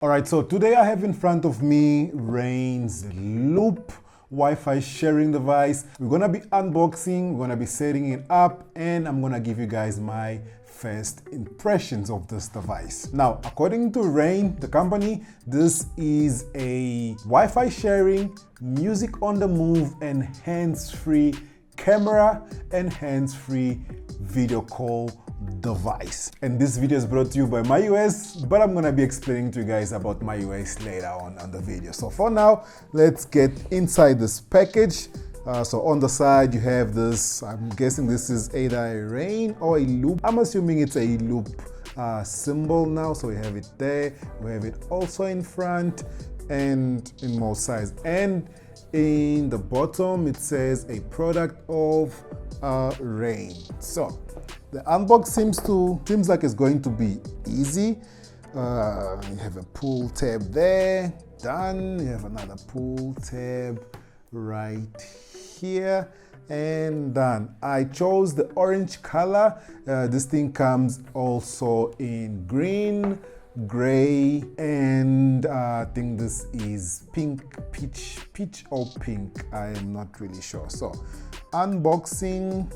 Alright, so today I have in front of me Rain's Loop Wi-Fi sharing device. We're gonna be unboxing, we're gonna be setting it up, and I'm gonna give you guys my first impressions of this device. Now, according to Rain, the company, this is a Wi-Fi sharing, music on the move, and hands-free camera and hands-free video call device. And this video is brought to you by MyUS, but I'm gonna be explaining to you guys about MyUS later on the video. So for now, let's get inside this package. So on the side you have this, I'm guessing this is either a Rain or a loop. I'm assuming it's a loop symbol now. So we have it there, we have it also in front and in more size. And in the bottom it says a product of Rain. So the unbox seems like it's going to be easy. You have a pull tab there, done. You have another pull tab right here, and done. I chose the orange color. This thing comes also in green, gray, and I think this is pink, peach or pink. I am not really sure. So unboxing.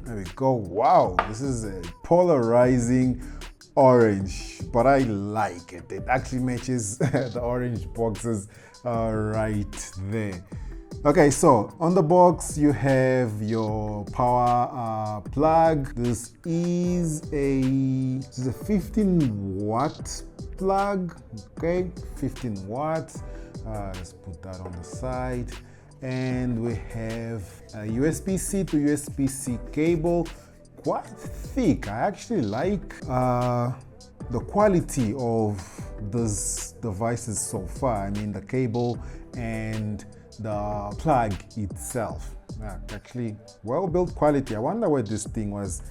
There we go. Wow, this is a polarizing orange, but I like it. It actually matches the orange boxes right there. Okay, so on the box you have your power plug. This is a 15-watt plug. Okay, 15 watts. Let's put that on the side. And we have a USB-C to USB-C cable, quite thick. I actually like the quality of these devices so far. I mean, the cable and the plug itself. Actually, well-built quality. I wonder where this thing was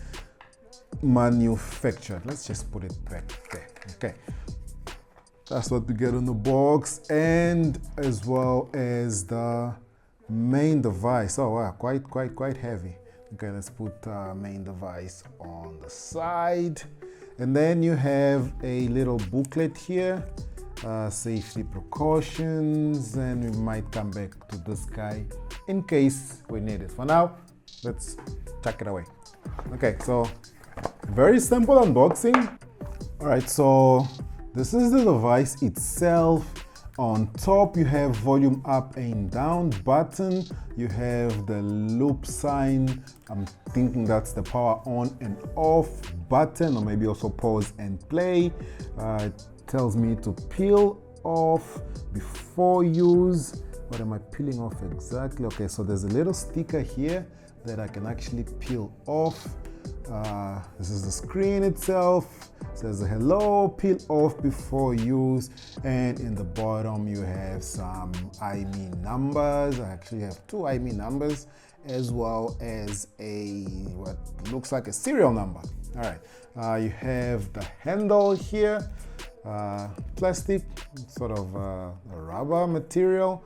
manufactured. Let's just put it back there. Okay. That's what we get on the box, and as well as the main device. Oh wow, quite heavy. Okay, let's put main device on the side, and then you have a little booklet here, safety precautions, and we might come back to this guy in case we need it. For now, let's tuck it away. Okay, so very simple unboxing. All right, so this is the device itself. On top you have volume up and down button. You have the loop sign. I'm thinking that's the power on and off button, or maybe also pause and play. It tells me to peel off before use. What am I peeling off exactly? Okay, so there's a little sticker here that I can actually peel off. This is the screen itself. It says hello, peel off before use, and in the bottom you have some IMEI numbers. I actually have two IMEI numbers, as well as a what looks like a serial number. All right, you have the handle here, plastic, sort of a rubber material,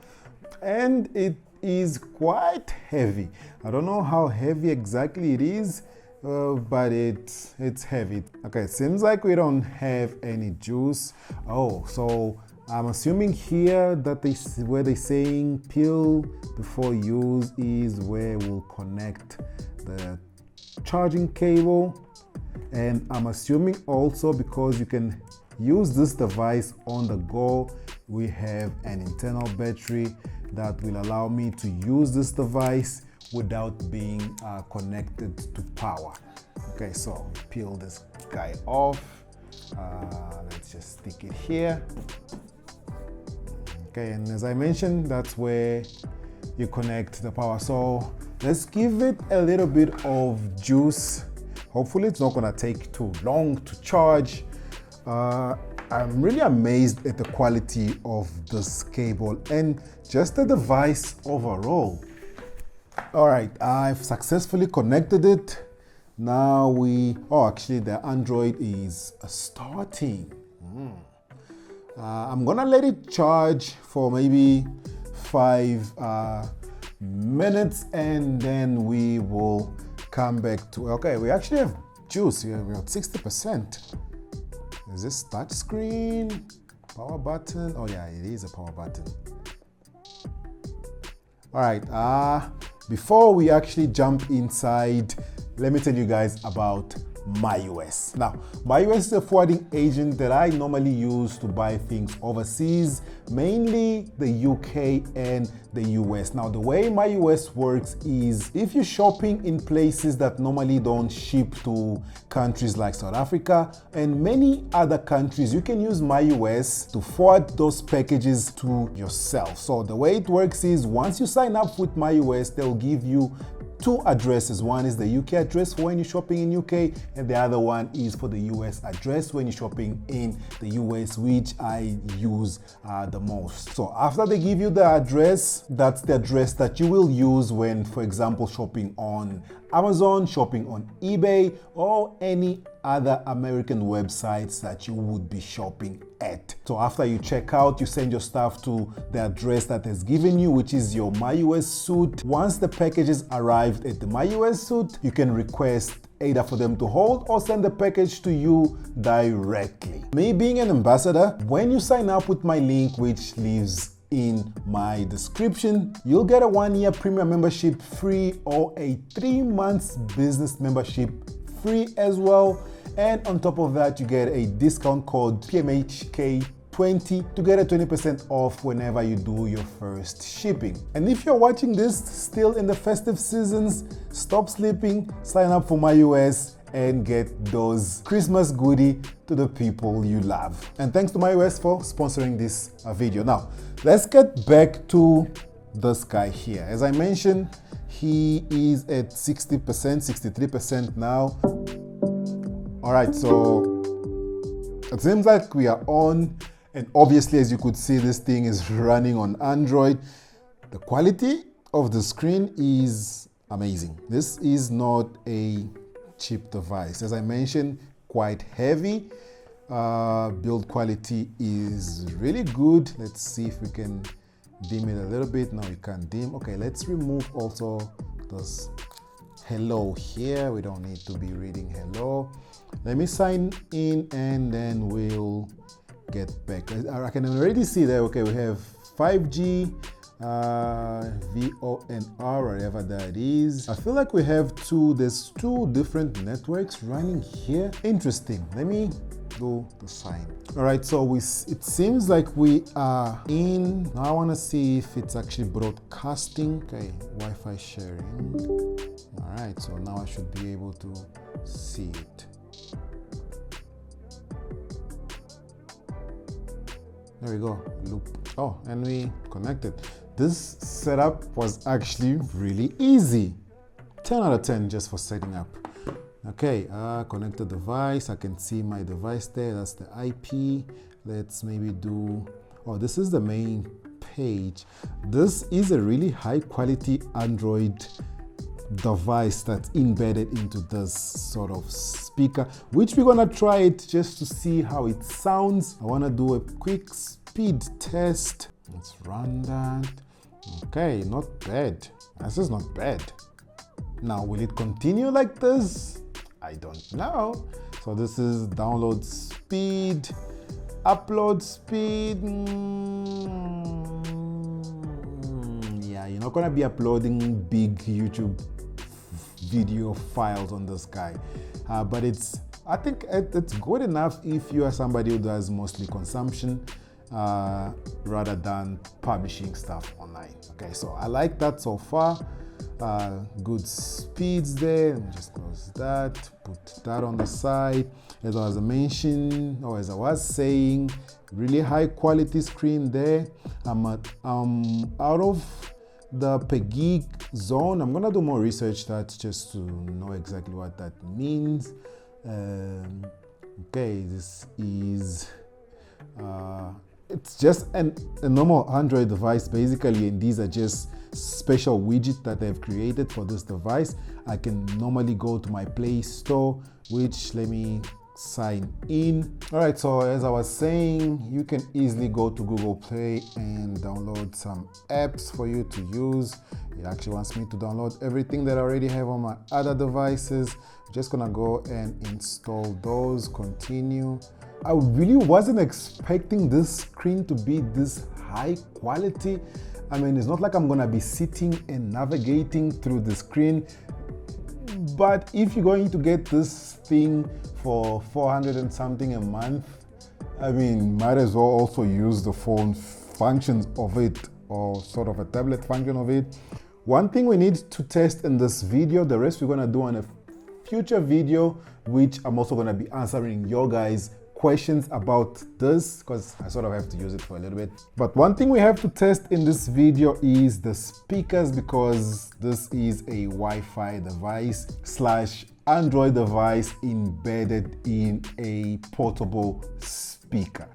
and it is quite heavy. I don't know how heavy exactly it is, but it's heavy. Okay, it seems like we don't have any juice. Oh, so I'm assuming here that where they're saying peel before use is where we'll connect the charging cable. And I'm assuming also because you can use this device on the go, we have an internal battery that will allow me to use this device without being connected to power. Okay, so peel this guy off. Let's just stick it here. Okay, and as I mentioned, that's where you connect the power. So let's give it a little bit of juice. Hopefully it's not gonna take too long to charge. I'm really amazed at the quality of this cable and just the device overall. All right, I've successfully connected it. Now actually the Android is starting. I'm gonna let it charge for maybe 5 minutes, and then we will come back to, okay, we actually have juice here. We're at 60%. Is this touch screen? Power button? Oh yeah, it is a power button. All right, before we actually jump inside, let me tell you guys about MyUS. Now, MyUS is a forwarding agent that I normally use to buy things overseas, mainly the UK and the US. Now, the way MyUS works is if you're shopping in places that normally don't ship to countries like South Africa and many other countries, you can use MyUS to forward those packages to yourself. So the way it works is once you sign up with MyUS, they'll give you two addresses. One is the UK address for when you're shopping in UK, and the other one is for the US address when you're shopping in the US, which I use the most. So after they give you the address, that's the address that you will use when, for example, shopping on Amazon, shopping on eBay, or any other American websites that you would be shopping at. So after you check out, you send your stuff to the address that is given you, which is your MyUS suite. Once the packages arrived at the MyUS suite, you can request either for them to hold or send the package to you directly. Me being an ambassador, when you sign up with my link, which lives in my description, you'll get a 1-year premium membership free or a 3 months business membership free as well. And on top of that, you get a discount code PMHK20 to get a 20% off whenever you do your first shipping. And if you're watching this still in the festive seasons, stop sleeping, sign up for MyUS and get those Christmas goodie to the people you love. And thanks to MyUS for sponsoring this video. Now, let's get back to this guy here. As I mentioned, he is at 60%, 63% now. All right, so it seems like we are on, and obviously, as you could see, this thing is running on Android. The quality of the screen is amazing. This is not a cheap device. As I mentioned, quite heavy. Build quality is really good. Let's see if we can dim it a little bit. No, we can't dim. Okay, let's remove also this hello here. We don't need to be reading hello. Let me sign in and then we'll get back. I can already see that, okay, we have 5G, VONR, whatever that is. I feel like we have there's two different networks running here. Interesting. Let me do the sign. All right, so it seems like we are in. Now I want to see if it's actually broadcasting. Okay, Wi-Fi sharing. All right, so now I should be able to see it. There we go, loop. Oh, and we connected. This setup was actually really easy. 10 out of 10 just for setting up. Okay, connected device. I can see my device there. That's the IP. Let's maybe do, oh, this is the main page. This is a really high quality Android device that's embedded into this sort of speaker, which we're gonna try it just to see how it sounds. I wanna do a quick speed test. Let's run that. Okay, not bad. This is not bad. Now, will it continue like this? I don't know. So this is download speed, upload speed. Yeah, you're not gonna be uploading big YouTube video files on this guy, but I think it's good enough if you are somebody who does mostly consumption rather than publishing stuff online. Okay, so I like that so far. Good speeds there. Let me just close that, put that on the side. As I was mentioning, or as I was saying, really high quality screen there. I'm out of the per gig zone. I'm gonna do more research that just to know exactly what that means. Okay, this is it's just a normal Android device basically, and these are just special widgets that they've created for this device. I can normally go to my Play Store, which let me sign in. All right, so as I was saying, you can easily go to Google Play and download some apps for you to use. It actually wants me to download everything that I already have on my other devices. I'm just gonna go and install those, continue. I really wasn't expecting this screen to be this high quality. I mean, it's not like I'm gonna be sitting and navigating through the screen, but if you're going to get this thing for 400 and something a month, I mean, might as well also use the phone functions of it, or sort of a tablet function of it. One thing we need to test in this video, the rest we're gonna do on a future video, which I'm also gonna be answering your guys' questions about this, because I sort of have to use it for a little bit. But one thing we have to test in this video is the speakers, because this is a Wi-Fi device slash Android device embedded in a portable speaker.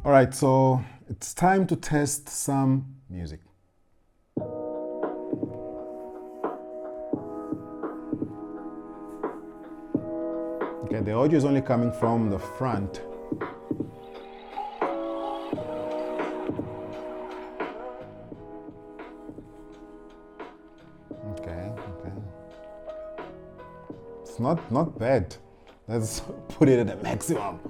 All right, so it's time to test some music. Okay, the audio is only coming from the front. Okay. It's not bad. Let's put it at the maximum.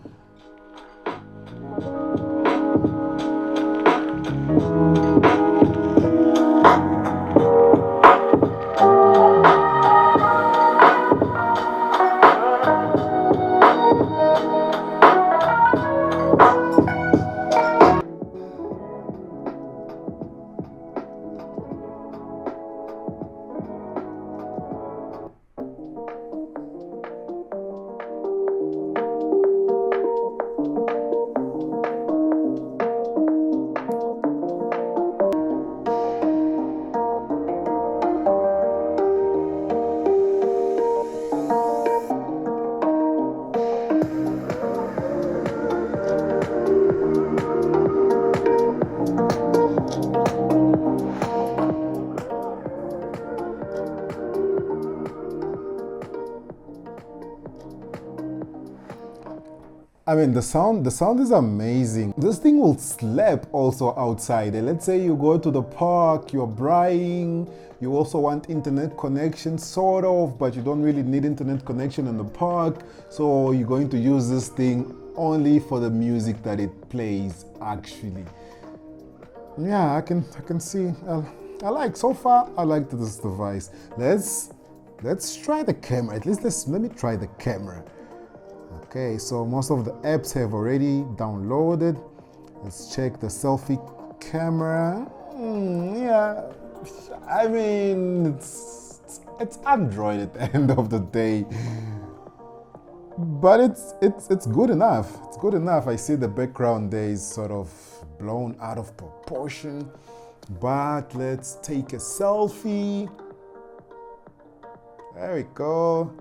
I mean, the sound is amazing. This thing will slap also outside. And let's say you go to the park, you're braaiing, you also want internet connection, sort of, but you don't really need internet connection in the park. So you're going to use this thing only for the music that it plays, actually. Yeah, I can see. So far, I like this device. Let's try the camera. At least let me try the camera. Okay, so most of the apps have already downloaded. Let's check the selfie camera. Yeah, I mean, it's Android at the end of the day, but it's good enough. It's good enough. I see the background there is sort of blown out of proportion, but let's take a selfie. There we go.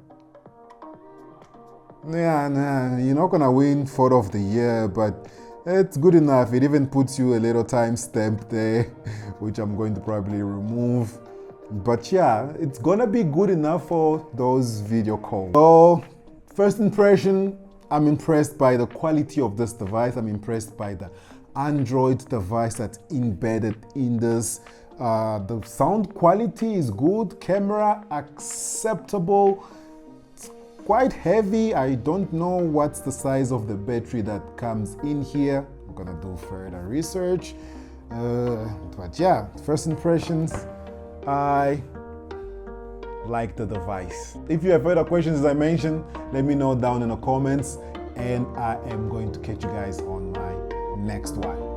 Yeah, nah, you're not gonna win photo of the year, but it's good enough. It even puts you a little timestamp there, which I'm going to probably remove. But yeah, it's gonna be good enough for those video calls. So, first impression, I'm impressed by the quality of this device. I'm impressed by the Android device that's embedded in this. The sound quality is good, camera acceptable. Quite heavy. I don't know what's the size of the battery that comes in here. I'm gonna do further research. But yeah, first impressions, I like the device. If you have further questions, as I mentioned, let me know down in the comments, and I am going to catch you guys on my next one.